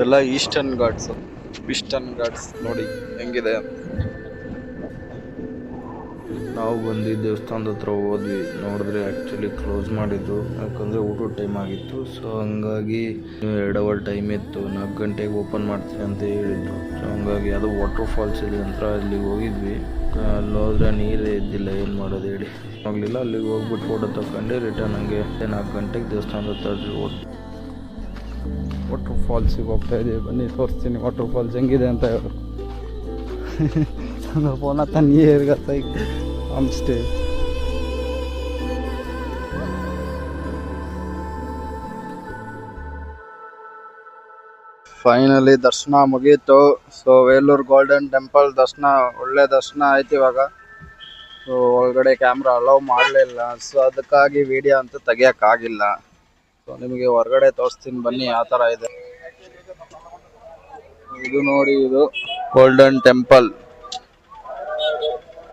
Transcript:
ಎಲ್ಲ ಈಸ್ಟರ್ನ್ ಘಾಟ್ಸ್ ನೋಡಿ ಹೆಂಗಿದೆ ಅಂತ. ನಾವು ಬಂದು ದೇವಸ್ಥಾನದ ಹತ್ರ ಹೋದ್ವಿ, ನೋಡಿದ್ರೆ ಆ್ಯಕ್ಚುಲಿ ಕ್ಲೋಸ್ ಮಾಡಿದ್ರು, ಯಾಕಂದರೆ ಊಟದ ಟೈಮ್ ಆಗಿತ್ತು. ಸೊ ಹಂಗಾಗಿ 2 ಅವರ್ ಟೈಮ್ ಇತ್ತು, 4 ಗಂಟೆಗೆ ಓಪನ್ ಮಾಡ್ತೀವಿ ಅಂತ ಹೇಳಿದ್ರು. ಸೊ ಹಂಗಾಗಿ ಅದು ವಾಟರ್ ಫಾಲ್ಸ್ ಇದೆ ಅಂತ ಅಲ್ಲಿಗೆ ಹೋಗಿದ್ವಿ. ಅಲ್ಲಿ ಹೋದ್ರೆ ನೀರೇ ಇದ್ದಿಲ್ಲ, ಏನು ಮಾಡೋದು ಹೇಳಿ ಹೋಗಲಿಲ್ಲ. ಅಲ್ಲಿಗೆ ಹೋಗ್ಬಿಟ್ಟು ಫೋಟೋ ತಗೊಂಡು ರಿಟರ್ನ್ ಹಂಗೆ 4 ಗಂಟೆಗೆ ದೇವಸ್ಥಾನದ ಹತ್ರ ಹೋದ್ವಿ. ವಾಟರ್ ಫಾಲ್ಸಿಗೆ ಹೋಗ್ತಾ ಇದ್ದೀವಿ, ಬನ್ನಿ ತೋರಿಸ್ತೀನಿ ವಾಟರ್ ಫಾಲ್ಸ್ ಹೆಂಗಿದೆ ಅಂತ ಹೇಳಿ. ಫೋನ್ ಹತ್ತ ನೀರ್ಗತ್ತ ಹೋಮ್ ಸ್ಟೇ. ಫೈನಲಿ ದರ್ಶನ ಮುಗೀತು. ಸೊ ವೇಲೂರು ಗೋಲ್ಡನ್ ಟೆಂಪಲ್ ದರ್ಶನ, ಒಳ್ಳೆ ದರ್ಶನ ಆಯ್ತು. ಇವಾಗ ಸೊ ಒಳಗಡೆ ಕ್ಯಾಮ್ರಾ ಅಲೌ ಮಾಡಲಿಲ್ಲ, ಸೊ ಅದಕ್ಕಾಗಿ ವಿಡಿಯೋ ಅಂತೂ ತೆಗಿಯೋಕ್ಕಾಗಿಲ್ಲ. ಸೊ ನಿಮಗೆ ಹೊರಗಡೆ ತೋರಿಸ್ತೀನಿ ಬನ್ನಿ ಯಾವ ಥರ ಇದೆ. ಇದು ನೋಡಿ, ಇದು ಗೋಲ್ಡನ್ ಟೆಂಪಲ್